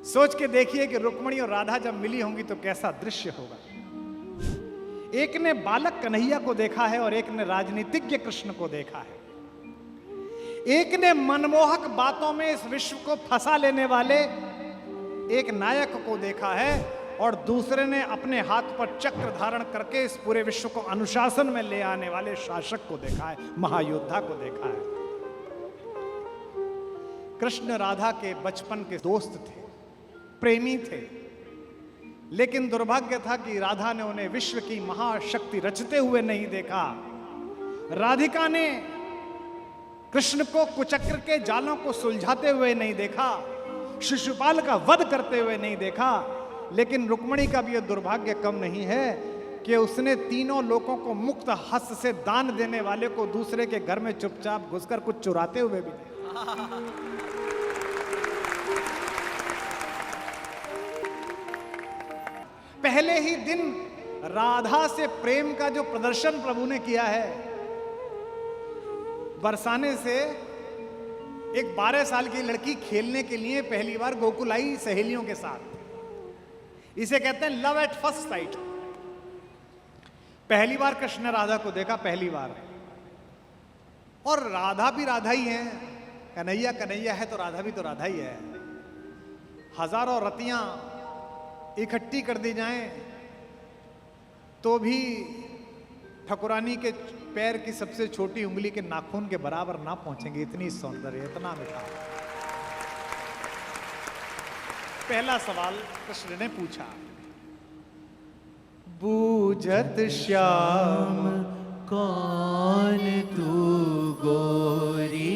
सोच के देखिए कि रुक्मिणी और राधा जब मिली होंगी तो कैसा दृश्य होगा। एक ने बालक कन्हैया को देखा है और एक ने राजनीतिज्ञ कृष्ण को देखा है। एक ने मनमोहक बातों में इस विश्व को फंसा लेने वाले एक नायक को देखा है और दूसरे ने अपने हाथ पर चक्र धारण करके इस पूरे विश्व को अनुशासन में ले आने वाले शासक को देखा है, महायोद्धा को देखा है। कृष्ण राधा के बचपन के दोस्त थे, प्रेमी थे, लेकिन दुर्भाग्य था कि राधा ने उन्हें विश्व की महाशक्ति रचते हुए नहीं देखा। राधिका ने कृष्ण को कुचक्र के जालों को सुलझाते हुए नहीं देखा, शिशुपाल का वध करते हुए नहीं देखा। लेकिन रुक्मिणी का भी यह दुर्भाग्य कम नहीं है कि उसने तीनों लोगों को मुक्त हस्त से दान देने वाले को दूसरे के घर में चुपचाप घुसकर कुछ चुराते हुए भी देखा। पहले ही दिन राधा से प्रेम का जो प्रदर्शन प्रभु ने किया है, बरसाने से एक 12 साल की लड़की खेलने के लिए पहली बार गोकुल आई सहेलियों के साथ। इसे कहते हैं लव एट फर्स्ट साइट। पहली बार कृष्ण राधा को देखा, पहली बार। और राधा भी राधा ही है, कन्हैया कन्हैया है तो राधा भी तो राधा ही है। हजारों रतियां इकट्ठी कर दी जाएं तो भी ठकुरानी के पैर की सबसे छोटी उंगली के नाखून के बराबर ना पहुंचेंगे, इतनी सौंदर्य, इतना मीठा। पहला सवाल कृष्ण ने पूछा, बूझत श्याम कौन तू गोरी।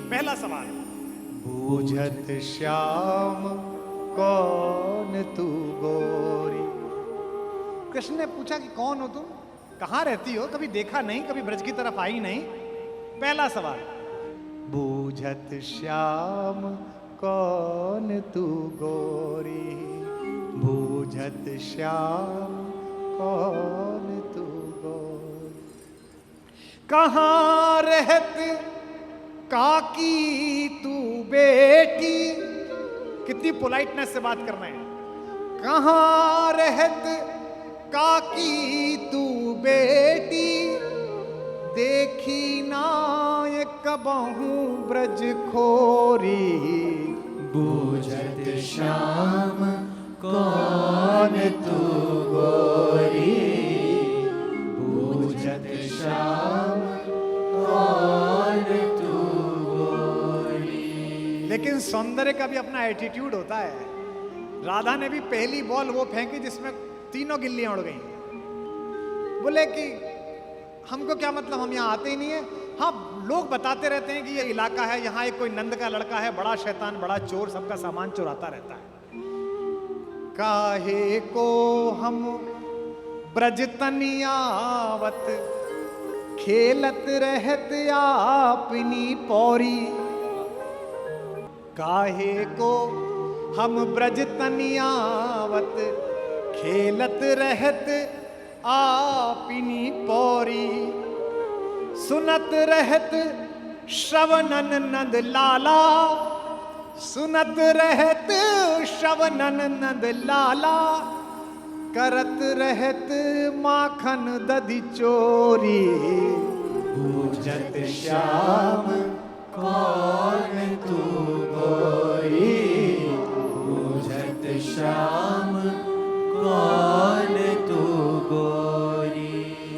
पहला सवाल, बूझत श्याम कौन तू गोरी। कृष्ण ने पूछा कि कौन हो तुम, कहां रहती हो, कभी देखा नहीं, कभी ब्रज की तरफ आई नहीं। पहला सवाल, बूझत श्याम कौन तू गोरी, बूझत श्याम कौन तू गोरी। कहां रहत काकी तू बेटी, कितनी पोलाइटनेस से बात करना है। कहां रहत काकी तू बेटी, देखी ना ये कबहू ब्रज खोरी। बूझत श्याम कौन तू गोरी, बूझत श्याम कौन तू गोरी। लेकिन सौंदर्य का भी अपना एटीट्यूड होता है। राधा ने भी पहली बॉल वो फेंकी जिसमें तीनों गिल्लियां उड़ गई। बोले कि हमको क्या मतलब, हम यहाँ आते ही नहीं है। हाँ, लोग बताते रहते हैं कि ये इलाका है, यहाँ एक कोई नंद का लड़का है, बड़ा शैतान, बड़ा चोर, सबका सामान चुराता रहता है। काहे को हम ब्रज तनियावत, खेलत रहत आपनी पौरी। काहे को हम ब्रज तनियावत, खेलत रहत आपनी पौरी। सुनत रहत श्रवणन नंद लाला, सुनत रहत श्रवणन नंद लाला, करत रहत माखन दधि चोरी। बूझत श्याम कौन तू गोरी, बूझत श्याम कौन तू गोरी।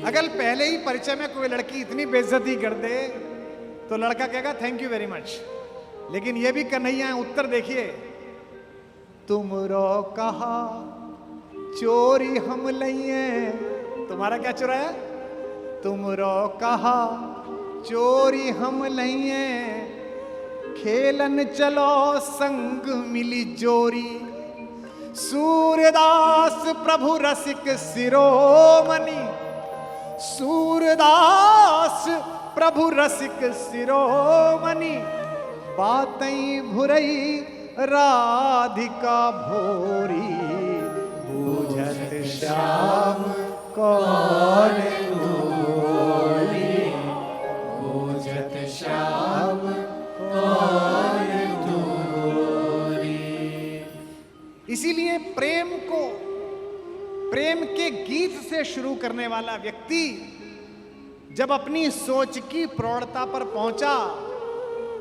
अगर पहले ही परिचय में कोई लड़की इतनी बेइज्जती कर दे तो लड़का कहेगा थैंक यू वेरी मच। लेकिन ये भी कन्हैया है, उत्तर देखिए, तुमरो कहा चोरी हम लइए। तुम्हारा क्या चुराया? तुमरो कहा चोरी हम लइए, खेलन चलो संग मिली जोरी। सूरदास प्रभु रसिक शिरोमणि, सूरदास प्रभु रसिक शिरोमणि, बातई भुरई राधिका भोरी। बूझत श्याम कौन तू गोरी, बूझत श्याम कौन तू गोरी। इसीलिए प्रेम के गीत से शुरू करने वाला व्यक्ति जब अपनी सोच की प्रौढ़ता पर पहुंचा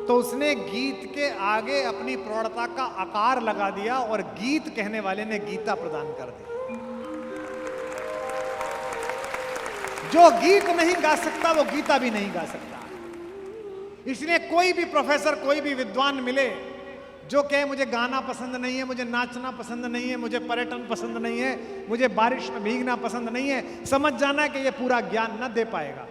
तो उसने गीत के आगे अपनी प्रौढ़ता का आकार लगा दिया और गीत कहने वाले ने गीता प्रदान कर दी। जो गीत नहीं गा सकता वो गीता भी नहीं गा सकता। इसलिए कोई भी प्रोफेसर, कोई भी विद्वान मिले जो कहे मुझे गाना पसंद नहीं है, मुझे नाचना पसंद नहीं है, मुझे पर्यटन पसंद नहीं है, मुझे बारिश में भीगना पसंद नहीं है, समझ जाना कि ये पूरा ज्ञान न दे पाएगा।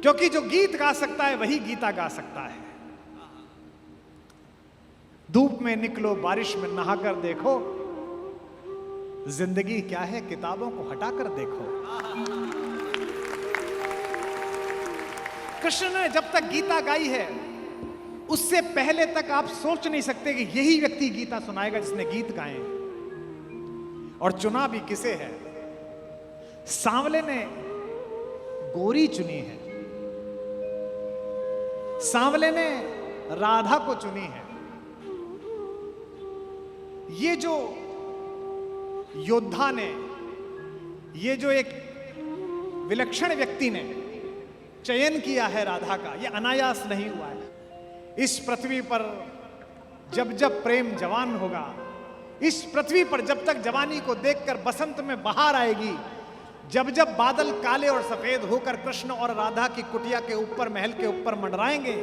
क्योंकि जो गीत गा सकता है वही गीता गा सकता है। धूप में निकलो, बारिश में नहाकर देखो, जिंदगी क्या है किताबों को हटाकर देखो। कृष्ण ने जब तक गीता गाई है उससे पहले तक आप सोच नहीं सकते कि यही व्यक्ति गीता सुनाएगा जिसने गीत गाए। और चुना भी किसे है? सांवले ने गोरी चुनी है, सांवले ने राधा को चुनी है। ये जो योद्धा ने, ये जो एक विलक्षण व्यक्ति ने चयन किया है राधा का, यह अनायास नहीं हुआ है। इस पृथ्वी पर जब जब प्रेम जवान होगा, इस पृथ्वी पर जब तक जवानी को देखकर बसंत में बहार आएगी, जब जब बादल काले और सफेद होकर कृष्ण और राधा की कुटिया के ऊपर, महल के ऊपर मंडराएंगे,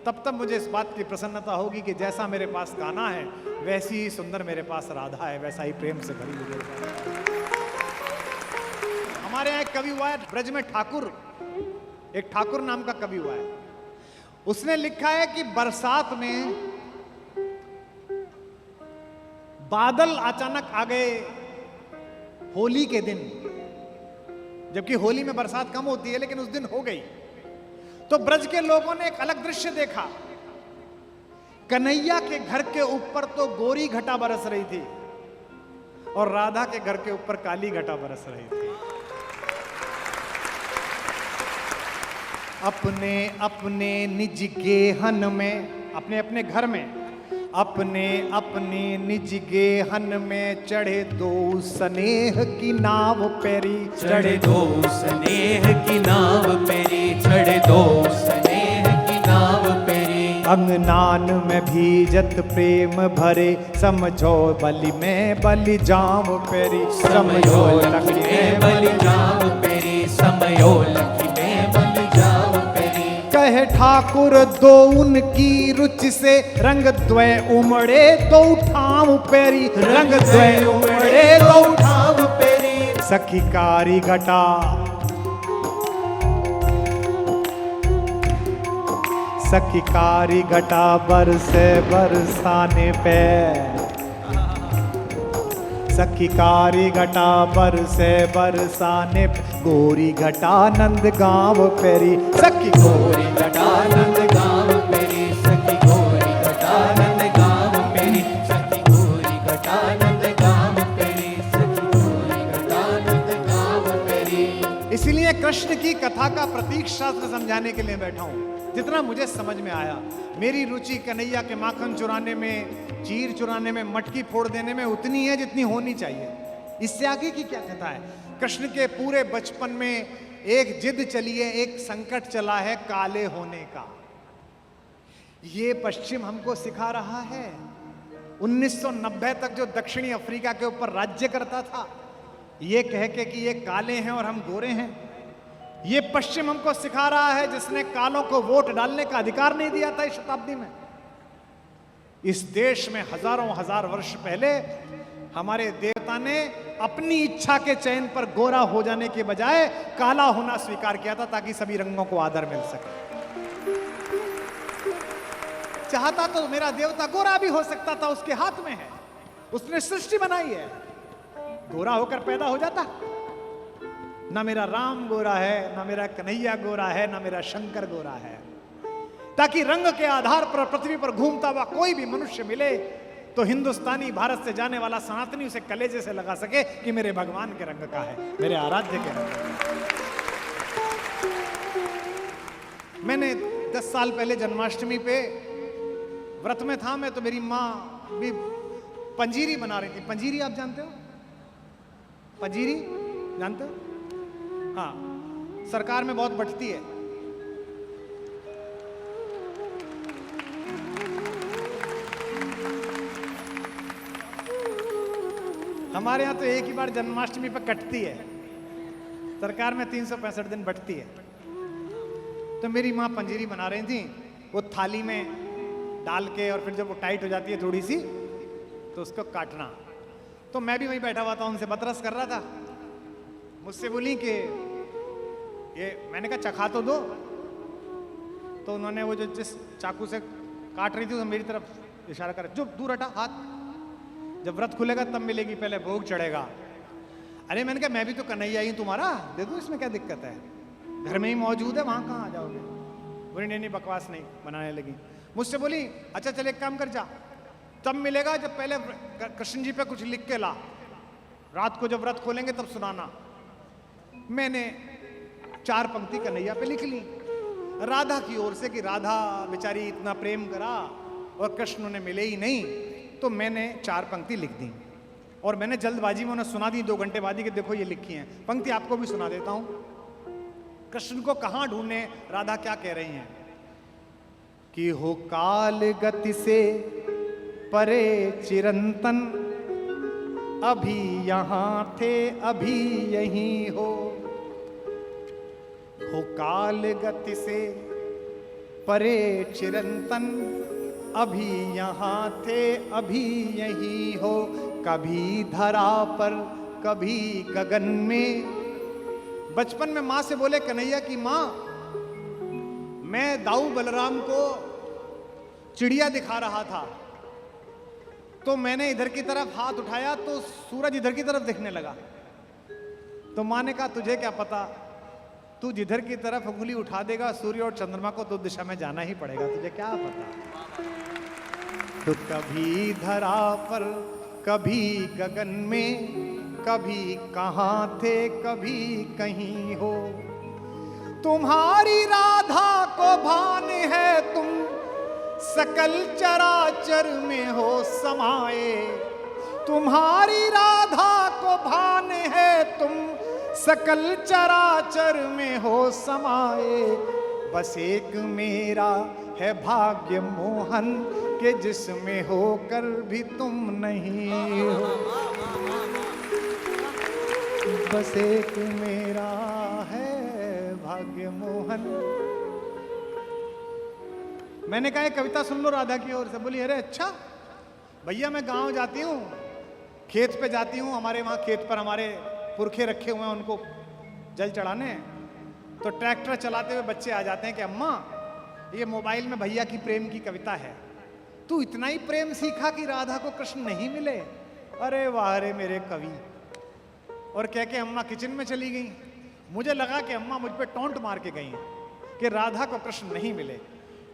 तब तब मुझे इस बात की प्रसन्नता होगी कि जैसा मेरे पास कान्हा है वैसी ही सुंदर मेरे पास राधा है, वैसा ही प्रेम से भरी हुई है। हमारे यहाँ एक कवि हुआ है ब्रज में, ठाकुर, एक ठाकुर नाम का कवि हुआ है। उसने लिखा है कि बरसात में बादल अचानक आ गए होली के दिन, जबकि होली में बरसात कम होती है लेकिन उस दिन हो गई। तो ब्रज के लोगों ने एक अलग दृश्य देखा। कन्हैया के घर के ऊपर तो गोरी घटा बरस रही थी और राधा के घर के ऊपर काली घटा बरस रही थी। अपने अपने निज गेहन में, अपने अपने घर में, अपने अपने निज गेहन में चढ़े दो स्नेह की नाव पेरी, चढ़े दो स्नेह की नाव पेरी, चढ़े दो स्नेह की नाव पेरी। अंगनान में भीजत प्रेम भरे, समझो बलि में बलि जाम पेरी, समयो लखी में बलि जाम पेरी, समयो लखी में बलि जाम पेरी। कहे ठाकुर दो उनकी रुचि से, रंग द्वय उमड़े दो ठाम पेरी, रंग द्वय उमड़े दो ठाम पेरी। सखी कारी घटा, सखी कारी घटा बरसे बरसाने पे, सखी कारी घटा बरसे बरसाने, गोरी घटा नंद गांव पेरी, सखी गोरी घटा नंद गांव पेरी, सखी गोरी घटा नंद गांव पेरी, सखी गोरी घटा नंद गांव पेरी, सखी गोरी घटा नंद गांव पेरी। इसीलिए कृष्ण की कथा का प्रतीक शास्त्र समझाने के लिए बैठा हूं। जितना मुझे समझ में आया, मेरी रुचि कन्हैया के माखन चुराने में, चीर चुराने में, मटकी फोड़ देने में उतनी है जितनी होनी चाहिए। इससे आगे की क्या कथा है? कृष्ण के पूरे बचपन में एक जिद चली है, एक संकट चला है काले होने का। ये पश्चिम हमको सिखा रहा है। 1990 तक जो दक्षिणी अफ्रीका के ऊपर राज्य करता था, ये कह के कि ये काले हैं और हम गोरे हैं, ये पश्चिम हमको सिखा रहा है, जिसने कालों को वोट डालने का अधिकार नहीं दिया था इस शताब्दी में। इस देश में हजारों हजार वर्ष पहले हमारे देवता ने अपनी इच्छा के चयन पर गोरा हो जाने के बजाय काला होना स्वीकार किया था, ताकि सभी रंगों को आदर मिल सके। चाहता तो मेरा देवता गोरा भी हो सकता था, उसके हाथ में है, उसने सृष्टि बनाई है, गोरा होकर पैदा हो जाता। ना मेरा राम गोरा है, ना मेरा कन्हैया गोरा है, ना मेरा शंकर गोरा है, ताकि रंग के आधार पर पृथ्वी पर घूमता हुआ कोई भी मनुष्य मिले तो हिंदुस्तानी, भारत से जाने वाला सनातनी उसे कलेजे से लगा सके कि मेरे भगवान के रंग का है, मेरे आराध्य के रंग का है। मैंने 10 साल पहले जन्माष्टमी पे व्रत में था मैं, तो मेरी माँ भी पंजीरी बना रही थी। पंजीरी आप जानते हो? पंजीरी जानते हो? हाँ, सरकार में बहुत बंटती है। हमारे यहाँ तो एक ही बार जन्माष्टमी पे कटती है, सरकार में 365 दिन बंटती है। तो मेरी माँ पंजीरी बना रही थी, वो थाली में डाल के, और फिर जब वो टाइट हो जाती है थोड़ी सी, तो उसको काटना। तो मैं भी वहीं बैठा हुआ था, उनसे बतरस कर रहा था। मुझसे बोली कि ये, मैंने कहा चखा तो दो। तो उन्होंने वो जो जिस चाकू से काट रही थी, तो मेरी तरफ इशारा कर, जो दूर हटा हाथ, जब व्रत खुलेगा तब मिलेगी, पहले भोग चढ़ेगा। अरे मैंने कहा मैं भी तो कन्हैया ही तुम्हारा, दे दो, इसमें क्या दिक्कत है, घर में ही मौजूद है, वहां कहाँ आ जाओगे। बोली नहीं नहीं, बकवास नहीं, बनाने लगी। मुझसे बोली अच्छा चल एक काम कर, जा तब मिलेगा जब पहले कृष्ण जी पे कुछ लिख के ला, रात को जब व्रत खोलेंगे तब सुनाना। मैंने 4 पंक्ति कन्हैया पे लिख ली, राधा की ओर से, कि राधा बेचारी इतना प्रेम करा और कृष्ण उन्हें मिले ही नहीं। तो मैंने 4 पंक्ति लिख दी, और मैंने जल्दबाजी में उन्हें सुना दी 2 घंटे बाद ही, कि देखो ये लिखी हैं पंक्ति, आपको भी सुना देता हूं। कृष्ण को कहां ढूंढे, राधा क्या कह रही हैं कि हो काल गति से परे चिरंतन, अभी यहां थे अभी यहीं हो काल गति से परे चिरंतन, अभी यहां थे अभी यहीं हो। कभी धरा पर कभी गगन में। बचपन में माँ से बोले कन्हैया की माँ, मैं दाऊ बलराम को चिड़िया दिखा रहा था, तो मैंने इधर की तरफ हाथ उठाया तो सूरज इधर की तरफ दिखने लगा। तो माँ ने कहा तुझे क्या पता, तू जिधर की तरफ उंगली उठा देगा सूर्य और चंद्रमा को तो दिशा में जाना ही पड़ेगा, तुझे क्या पता। तो कभी धरा पर कभी गगन में, कभी कहाँ थे कभी कहीं हो। तुम्हारी राधा को भान है तुम सकल चराचर में हो समाए। तुम्हारी राधा को भान है तुम सकल चराचर में हो समाए। बस एक मेरा है भाग्य मोहन के जिसमें होकर भी तुम नहीं हो। बस एक मेरा है भाग्य मोहन। मैंने कहा कविता सुन लो राधा की ओर से। बोली अरे अच्छा भैया, मैं गांव जाती हूँ, खेत पे जाती हूँ, हमारे वहाँ खेत पर हमारे पुरखे रखे हुए हैं, उनको जल चढ़ाने। तो ट्रैक्टर चलाते हुए बच्चे आ जाते हैं कि अम्मा ये मोबाइल में भैया की प्रेम की कविता है, तू इतना ही प्रेम सीखा कि राधा को कृष्ण नहीं मिले। अरे वाह रे मेरे कवि। और कह के अम्मा किचन में चली गई। मुझे लगा कि अम्मा मुझ पे टोंट मार के गई कि राधा को कृष्ण नहीं मिले।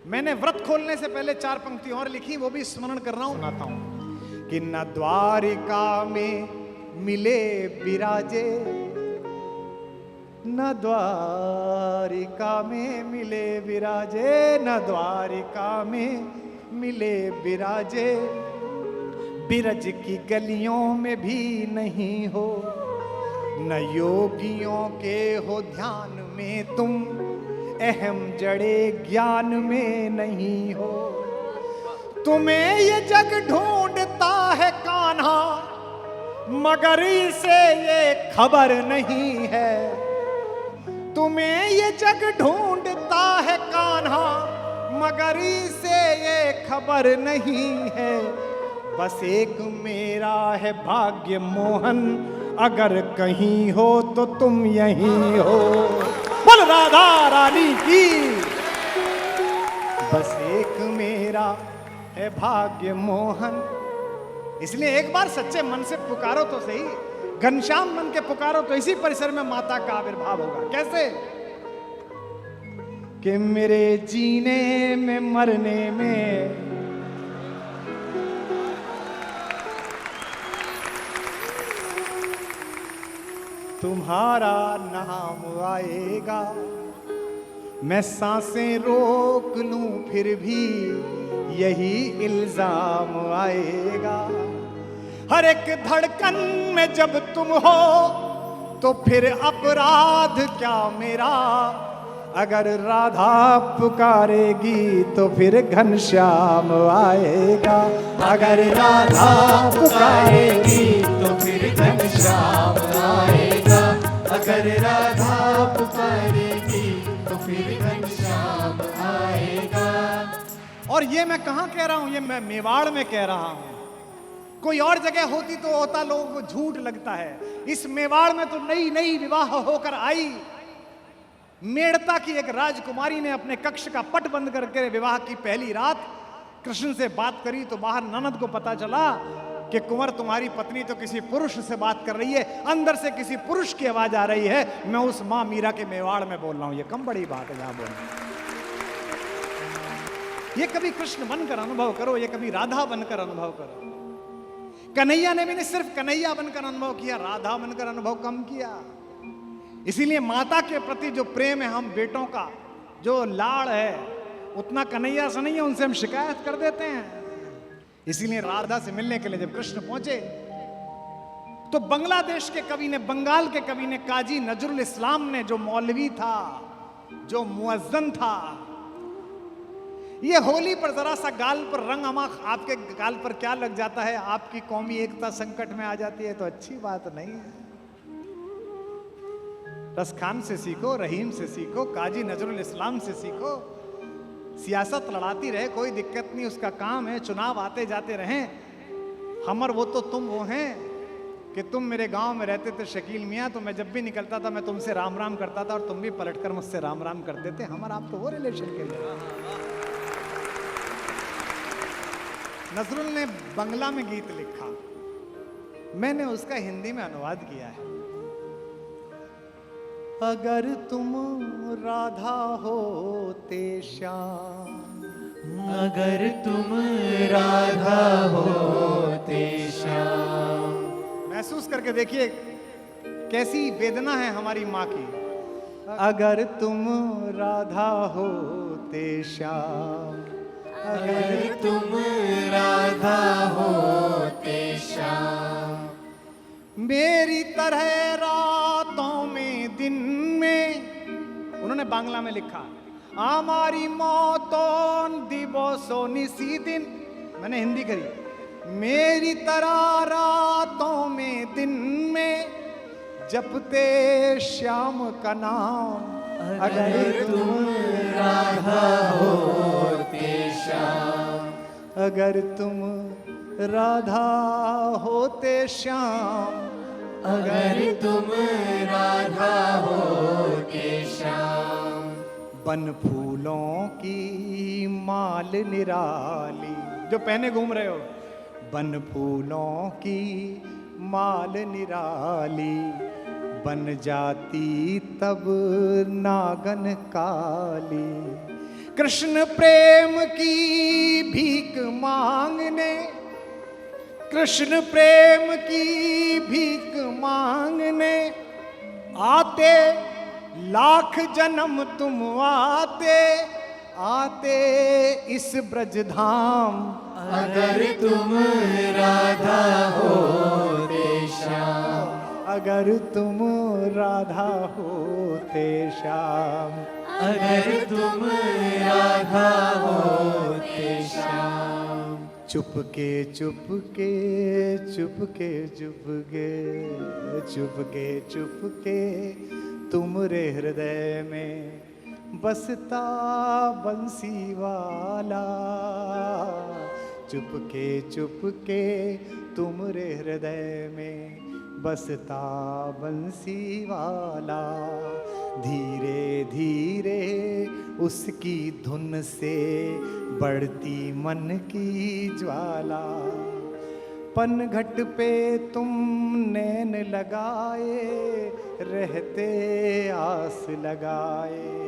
मैंने व्रत खोलने से पहले 4 पंक्ति और लिखी, वो भी स्मरण कर रहा हूं, सुनाता हूं कि न द्वारिका में मिले विराजे, न द्वारिका में मिले विराजे, न द्वारिका में मिले विराजे। बिरज की गलियों में भी नहीं हो, न योगियों के हो ध्यान में तुम, अहम जड़े ज्ञान में नहीं हो। तुम्हें ये जग ढूंढता है कान्हा, मगर इसे ये खबर नहीं है। तुम्हें ये जग ढूंढता है कान्हा, मगर इसे ये खबर नहीं है। बस एक मेरा है भाग्य मोहन, अगर कहीं हो तो तुम यहीं हो। बोल राधा रानी की। बस एक मेरा है भाग्य मोहन। इसलिए एक बार सच्चे मन से पुकारो तो सही, घनश्याम मन के पुकारो तो इसी परिसर में माता का आविर्भाव होगा। कैसे कि मेरे जीने में मरने में तुम्हारा नाम आएगा। मैं सांसें रोक लूं फिर भी यही इल्जाम आएगा। हर एक धड़कन में जब तुम हो तो फिर अपराध क्या मेरा, अगर राधा पुकारेगी तो फिर घनश्याम आएगा। अगर राधा पुकारेगी तो फिर घनश्याम आएगा। अगर राधा पुकारेगी तो फिर घनश्याम आएगा। और ये मैं कहाँ कह रहा हूं, ये मैं मेवाड़ में कह रहा हूं। कोई और जगह होती तो होता लोगों को झूठ लगता है। इस मेवाड़ में तो नई नई विवाह होकर आई मेड़ता की एक राजकुमारी ने अपने कक्ष का पट बंद करके विवाह की पहली रात कृष्ण से बात करी तो बाहर ननद को पता चला कि कुंवर तुम्हारी पत्नी तो किसी पुरुष से बात कर रही है, अंदर से किसी पुरुष की आवाज आ रही है। मैं उस मां मीरा के मेवाड़ में बोल रहा हूं। ये कम बड़ी बात है जहां बोल। ये कभी कृष्ण बनकर अनुभव करो, ये कभी राधा बनकर अनुभव करो। कन्हैया ने भी नहीं सिर्फ कन्हैया बनकर अनुभव किया, राधा बनकर अनुभव कम किया। इसीलिए माता के प्रति जो प्रेम है हम बेटों का, जो लाड़ है, उतना कन्हैया से नहीं है, उनसे हम शिकायत कर देते हैं। इसीलिए राधा से मिलने के लिए जब कृष्ण पहुंचे तो बांग्लादेश के कवि ने, बंगाल के कवि ने, काजी नजरुल इस्लाम ने, जो मौलवी था, जो मुअज्जन था, ये होली पर जरा सा गाल पर रंग अमाख आपके गाल पर क्या लग जाता है, आपकी कौमी एकता संकट में आ जाती है तो अच्छी बात नहीं है। रसखान से सीखो, रहीम से सीखो, काजी नजरुल इस्लाम से सीखो। सियासत लड़ाती रहे, कोई दिक्कत नहीं, उसका काम है। चुनाव आते जाते रहें। हमर वो तो तुम वो हैं कि तुम मेरे गांव में रहते थे शकील मियाँ, तो मैं जब भी निकलता था मैं तुमसे राम राम करता था और तुम भी पलटकर मुझसे राम राम करते थे। हमारा आप तो वो रिलेशन के लिए। नजरुल ने बंगला में गीत लिखा, मैंने उसका हिंदी में अनुवाद किया है। अगर तुम राधा होते श्याम, अगर तुम राधा होते श्याम। महसूस करके देखिए कैसी वेदना है हमारी माँ की। अगर तुम राधा होते श्याम, अगर तुम राधा होते श्याम। मेरी तरह रातों में दिन में, उन्होंने बांग्ला में लिखा, हमारी मौतों दिवसों निसी दिन, मैंने हिंदी करी, मेरी तरह रातों में दिन में जपते श्याम का नाम। अगर तुम राधा होते श्याम, अगर तुम राधा होते श्याम, अगर तुम राधा होते श्याम। बन फूलों की माल निराली, जो पहने घूम रहे हो, बन फूलों की माल निराली, बन जाती तब नागन काली। कृष्ण प्रेम की भीख मांगने, कृष्ण प्रेम की भीख मांगने आते, लाख जन्म तुम आते आते इस ब्रजधाम। अगर तुम राधा होते श्याम, अगर तुम राधा होते श्याम, अगर तुम राधा होते श्याम। चुपके चुपके चुपके चुपके चुपके चुपके तुमरे हृदय में बसता बंसी वाला। चुपके चुपके तुमरे हृदय में बसता बंसी वाला। धीरे धीरे उसकी धुन से बढ़ती मन की ज्वाला। पनघट पे तुम नैन लगाए रहते आस लगाए।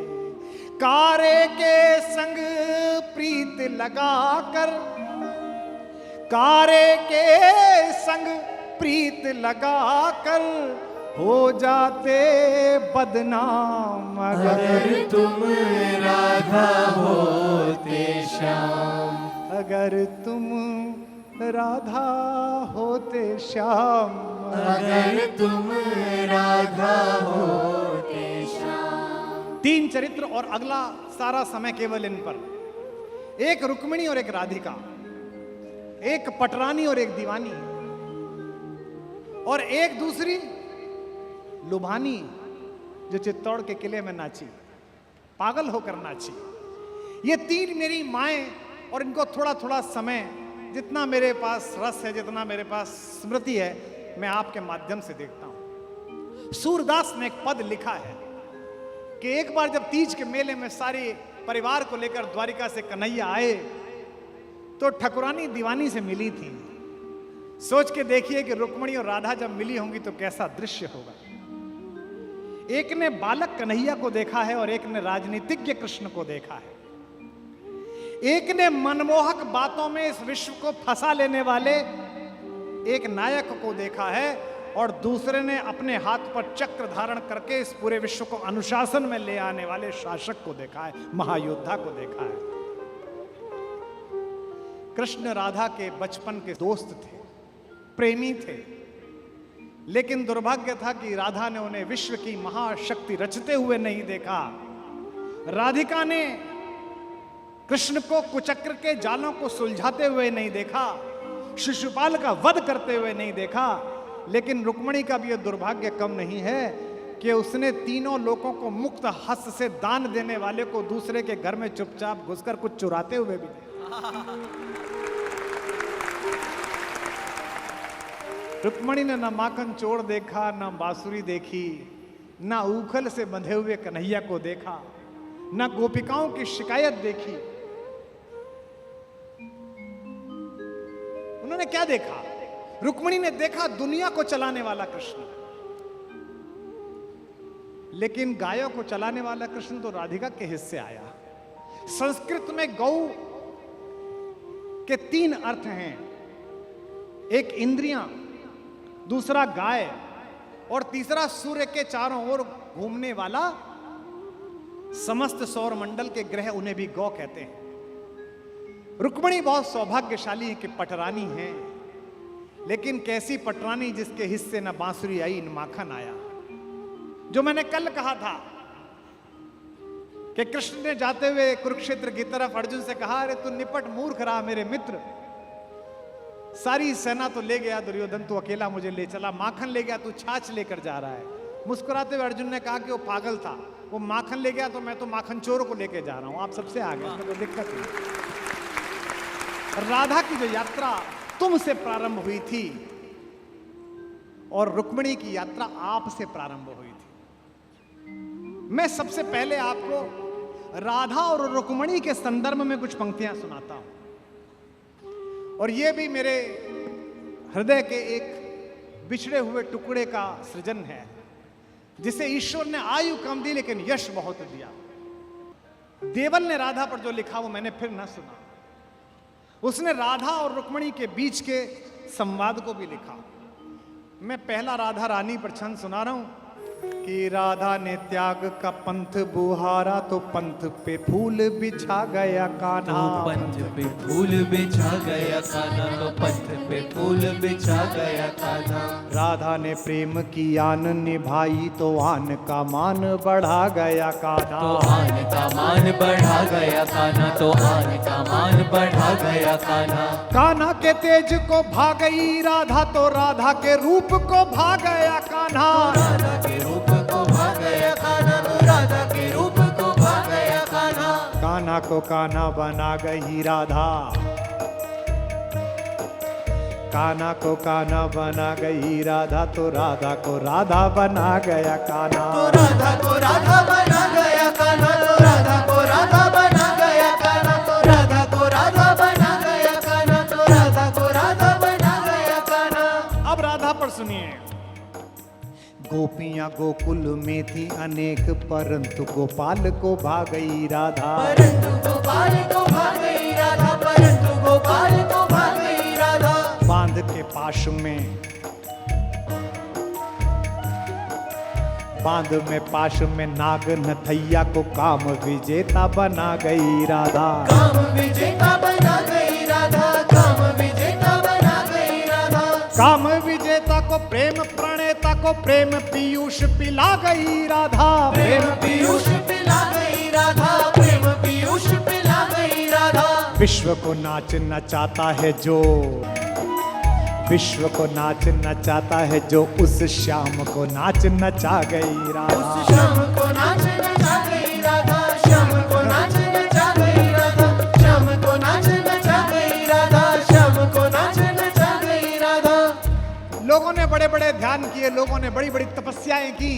कारे के संग प्रीत लगाकर, कारे के संग प्रीत लगाकर हो जाते बदनाम। अगर तुम राधा होते श्याम, अगर तुम राधा होते श्याम, अगर तुम राधा होते श्याम। 3 चरित्र और अगला सारा समय केवल इन पर। एक रुक्मिणी और एक राधिका, एक पटरानी और एक दीवानी, और एक दूसरी लुभानी जो चित्तौड़ के किले में नाची, पागल होकर नाची। ये 3 मेरी माएं, और इनको थोड़ा थोड़ा समय, जितना मेरे पास रस है, जितना मेरे पास स्मृति है, मैं आपके माध्यम से देखता हूं। सूरदास ने एक पद लिखा है कि एक बार जब तीज के मेले में सारे परिवार को लेकर द्वारिका से कन्हैया आए तो ठकुरानी दीवानी से मिली थी। सोच के देखिए कि रुक्मिणी और राधा जब मिली होंगी तो कैसा दृश्य होगा। एक ने बालक कन्हैया को देखा है और एक ने राजनीतिज्ञ कृष्ण को देखा है। एक ने मनमोहक बातों में इस विश्व को फंसा लेने वाले एक नायक को देखा है, और दूसरे ने अपने हाथ पर चक्र धारण करके इस पूरे विश्व को अनुशासन में ले आने वाले शासक को देखा है, महायोद्धा को देखा है। कृष्ण राधा के बचपन के दोस्त थे, प्रेमी थे, लेकिन दुर्भाग्य था कि राधा ने उन्हें विश्व की महाशक्ति रचते हुए नहीं देखा। राधिका ने कृष्ण को कुचक्र के जालों को सुलझाते हुए नहीं देखा, शिशुपाल का वध करते हुए नहीं देखा। लेकिन रुक्मिणी का भी यह दुर्भाग्य कम नहीं है कि उसने तीनों लोगों को मुक्त हस्त से दान देने वाले को दूसरे के घर में चुपचाप घुसकर कुछ चुराते हुए भी देखा। रुक्मिणी ने न माखन चोर देखा, न बांसुरी देखी, न उखल से बंधे हुए कन्हैया को देखा, न गोपिकाओं की शिकायत देखी। उन्होंने क्या देखा? रुक्मिणी ने देखा दुनिया को चलाने वाला कृष्ण, लेकिन गायों को चलाने वाला कृष्ण तो राधिका के हिस्से आया। संस्कृत में गौ के 3 अर्थ हैं, एक इंद्रियां, दूसरा गाय, और तीसरा सूर्य के चारों ओर घूमने वाला समस्त सौर मंडल के ग्रह, उन्हें भी गौ कहते हैं। रुक्मिणी बहुत सौभाग्यशाली है कि पटरानी है, लेकिन कैसी पटरानी जिसके हिस्से न बांसुरी आई न माखन आया। जो मैंने कल कहा था कि कृष्ण ने जाते हुए कुरुक्षेत्र की तरफ अर्जुन से कहा, अरे तू निपट मूर्ख रहा मेरे मित्र, सारी सेना तो ले गया दुर्योधन, तू अकेला मुझे ले चला, माखन ले गया, तू छाछ लेकर जा रहा है। मुस्कुराते हुए अर्जुन ने कहा कि वो पागल था, वो माखन ले गया तो मैं तो माखन चोर को लेके जा रहा हूं, आप सबसे आगे, इसमें कोई दिक्कत नहीं। राधा की जो यात्रा तुमसे प्रारंभ हुई थी और रुक्मिणी की यात्रा आपसे प्रारंभ हुई थी। मैं सबसे पहले आपको राधा और रुक्मिणी के संदर्भ में कुछ पंक्तियां सुनाता हूं, और यह भी मेरे हृदय के एक बिछड़े हुए टुकड़े का सृजन है, जिसे ईश्वर ने आयु कम दी लेकिन यश बहुत दिया। देवल ने राधा पर जो लिखा वो मैंने फिर न सुना। उसने राधा और रुक्मिणी के बीच के संवाद को भी लिखा। मैं पहला राधा रानी पर छंद सुना रहा हूं कि राधा ने त्याग का पंथ बुहारा तो पंथ पे फूल बिछा गया कान्हा, तो पंथ पे फूल बिछा गया कान्हा, तो पंथ पे फूल बिछा गया कान्हा। राधा ने प्रेम की आन निभाई तो आन का मान बढ़ा गया कान्हा, तो आन का मान बढ़ा गया कान्हा, तो आन का मान बढ़ा गया कान्हा। कान्हा के तेज को भा गई राधा तो राधा के रूप को भा गया कान्हा, राधा के रूप को भा गया कान्हा, तो राधा के रूप को भा गया कान्हा। कान्हा को कान्हा बना गई राधा, कान्हा को कान्हा बना गई राधा तो राधा को राधा बना गया कान्हा, तो राधा को राधा बना गया कान्हा, तो राधा को राधा बना गया कान्हा, तो राधा को राधा बना गया कान्हा, तो राधा को राधा बना गया कान्हा। अब राधा पर सुनिए। गोपियां गोकुल में थी अनेक परंतु गोपाल को भा गई राधा, परंतु गोपाल को भा गई राधा, परंतु गोपाल को भा गई राधा। बांध के पाश में, बांध में पाश में नाग नथैया को काम विजेता बना गई राधा, काम विजेता बना गई काम विजेता को प्रेम प्रणेता को प्रेम पीयूष पिला गई राधा। प्रेम पीयूष पिला गई राधा, प्रेम पीयूष पिला गई राधा। विश्व को नाच नचाता है जो, विश्व को नाच नचाता है जो, उस श्याम को नाच नचा गई राधा। उस श्याम को नाच नचा गई राधा, श्याम को नाच नचा गई राधा, श्याम को नाच नचा गई राधा, श्याम को नाच नचा गई राधा। लोगों ने बड़े बड़े ध्यान किए, लोगों ने बड़ी बड़ी तपस्याएं की,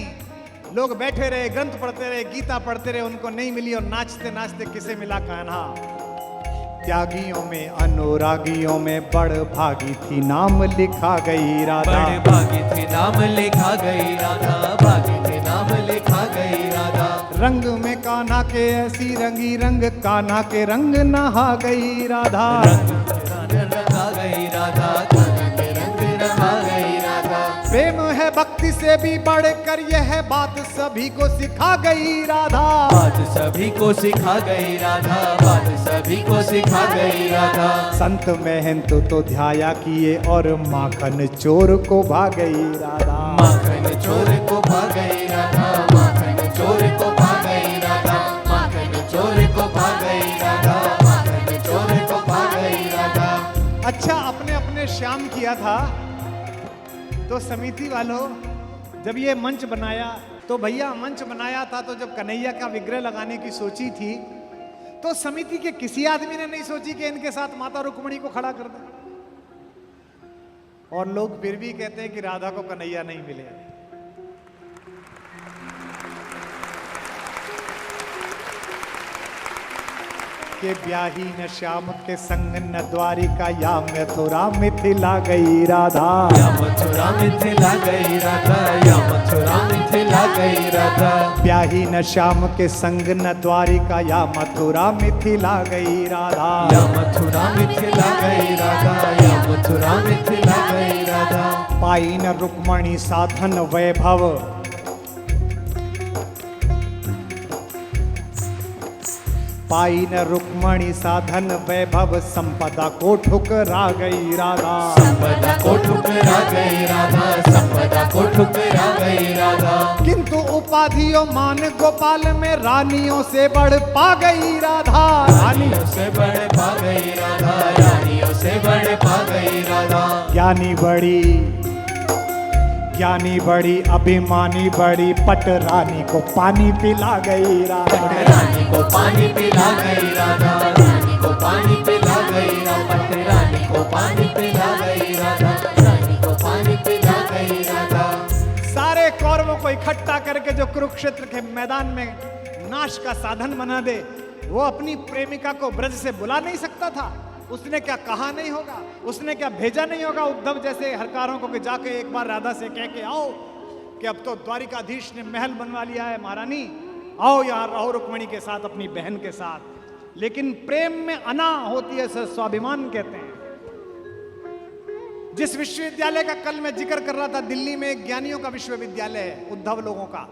लोग बैठे रहे, ग्रंथ पढ़ते रहे, गीता पढ़ते रहे, उनको नहीं मिली और नाचते नाचते किसे मिला कान्हा। त्यागियों में अनुरागियों में बड़ भागी थी, नाम लिखा गई राधा। बड़ भागी थी, नाम लिखा गई राधा, भागी थी, नाम लिखा गई राधा। रंग में कान्हा के ऐसी रंगी रंग, कान्हा के रंग नहा गई राधा। रंग रंगा गई राधा, कान्हा के रंग रंगा गई राधा। प्रेम है भक्ति से भी बढ़कर, यह बात सभी को सिखा गई राधा। बात सभी को सिखा गई राधा, बात सभी को सिखा गई राधा। संत महंत तो ध्याया किए और माखन चोर को भा गई राधा। माखन चोर को भा गई राधा, माखन चोर को भा गई राधा, माखन चोर को भा गई राधा, माखन चोर को भा गई राधा। अच्छा, अपने अपने श्याम किया था तो समिति वालों जब ये मंच बनाया तो भैया मंच बनाया था तो जब कन्हैया का विग्रह लगाने की सोची थी तो समिति के किसी आदमी ने नहीं सोची कि इनके साथ माता रुक्मिणी को खड़ा कर दे। और लोग फिर भी कहते हैं कि राधा को कन्हैया नहीं मिले। के ब्याही न श्याम के संग न द्वारिका, या मथुरा मिथिला गई राधा। या मथुरा मिथिला गई राधा, या मथुरा मिथिला गई राधा। ब्याही न श्याम के संग न द्वारिका, या मथुरा मिथिला गई राधा। या मथुरा मिथिला गई राधा, या मथुरा मिथिला गई राधा। पाई न रुक्मणी साधन वैभव, पाई न रुक्मणी साधन वैभव, संपदा को ठुकरा गई राधा। संपदा को ठुकरा गई राधा, संपदा को ठुकरा गई राधा। किंतु उपाधियों मान गोपाल में रानियों से बढ़ पा गई राधा। रानियों से बढ़ पा गई राधा, रानियों से बढ़ पा गई राधा। ज्ञानी बड़ी, ज्ञानी बड़ी अभिमानी बड़ी, पट रानी को पानी पिला गई राधा। पट रानी को पानी पिला गई राधा, रानी को पानी पिला गई राधा। पट रानी को पानी पिला गई राधा, रानी को पानी पिला गई राधा। सारे कौरवों को इकट्ठा करके जो कुरुक्षेत्र के मैदान में नाश का साधन बना दे, वो अपनी प्रेमिका को ब्रज से बुला नहीं सकता था। उसने क्या कहा नहीं होगा, उसने क्या भेजा नहीं होगा उद्धव जैसे हरकारों को कि जाके एक बार राधा से कह के आओ कि अब तो द्वारिकाधीश ने महल बनवा लिया है, महारानी आओ यहाँ रहो रुक्मिणी के साथ, अपनी बहन के साथ। लेकिन प्रेम में अना होती है, स्वाभिमान कहते हैं। जिस विश्वविद्यालय का कल मैं जिक्र कर रहा था, दिल्ली में एक ज्ञानियों का विश्वविद्यालय है, उद्धव लोगों का।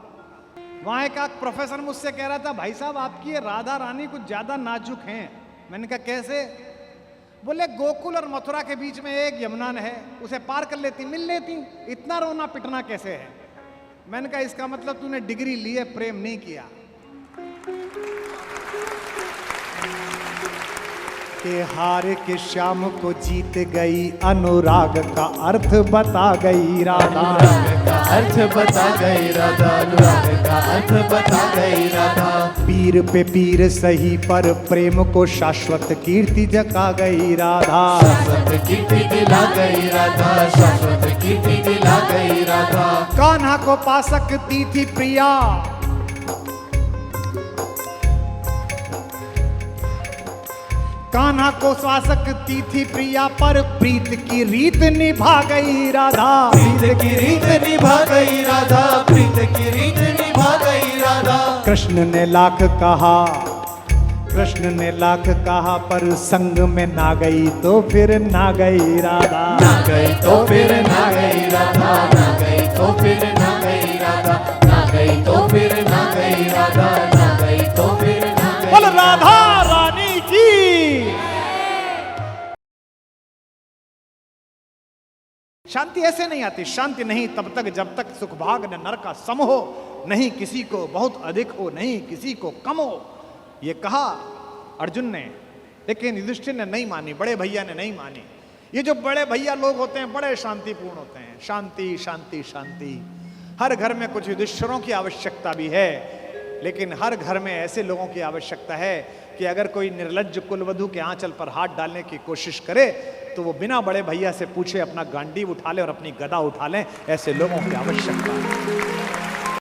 वहां एक प्रोफेसर मुझसे कह रहा था, भाई साहब आपकी ये राधा रानी कुछ ज्यादा नाजुक हैं। मैंने कहा कैसे? बोले गोकुल और मथुरा के बीच में एक यमुना है, उसे पार कर लेती, मिल लेती, इतना रोना पिटना कैसे है? मैंने कहा इसका मतलब तूने डिग्री ली है, प्रेम नहीं किया। के हार के श्याम को जीत गई, अनुराग का अर्थ बता गई राधा। अनुराग का अर्थ बता गई राधा, अनुराग का अर्थ बता गई राधा। पीर पे पीर सही पर प्रेम को शाश्वत कीर्ति जगा गई राधा। शाश्वत कीर्ति दिला गई राधा, शाश्वत कीर्ति दिला गई राधा। कान्हा को पा सकती थी प्रिया, कान्हा को पा सकती थी प्रिया, पर प्रीत की रीत निभा गई राधा। प्रीत की रीत निभा गई राधा, प्रीत की रीत निभा गई राधा। कृष्ण ने लाख कहा, कृष्ण ने लाख कहा, पर संग में ना गई तो फिर ना गई राधा। ना गई तो फिर ना गई राधा, ना गई तो फिर ना गई राधा, ना गई तो फिर ना गई राधा, ना गई तो फिर ना गई। बोल राधा रानी की। शांति ऐसे नहीं आती। शांति नहीं तब तक जब तक सुख भाग न नर का सम हो, नहीं किसी को बहुत अधिक हो, नहीं किसी को कम हो। ये कहा अर्जुन ने, लेकिन युधिष्ठिर ने नहीं मानी, बड़े भैया ने नहीं मानी। ये जो बड़े भैया लोग होते हैं बड़े शांतिपूर्ण होते हैं। शांति शांति शांति। हर घर में कुछ युधिष्ठिरों की आवश्यकता भी है, लेकिन हर घर में ऐसे लोगों की आवश्यकता है कि अगर कोई निर्लज्ज कुलवधू के आंचल पर हाथ डालने की कोशिश करे तो वो बिना बड़े भैया से पूछे अपना गांडीव उठा ले और अपनी गदा उठा ले। ऐसे लोगों की आवश्यकता है।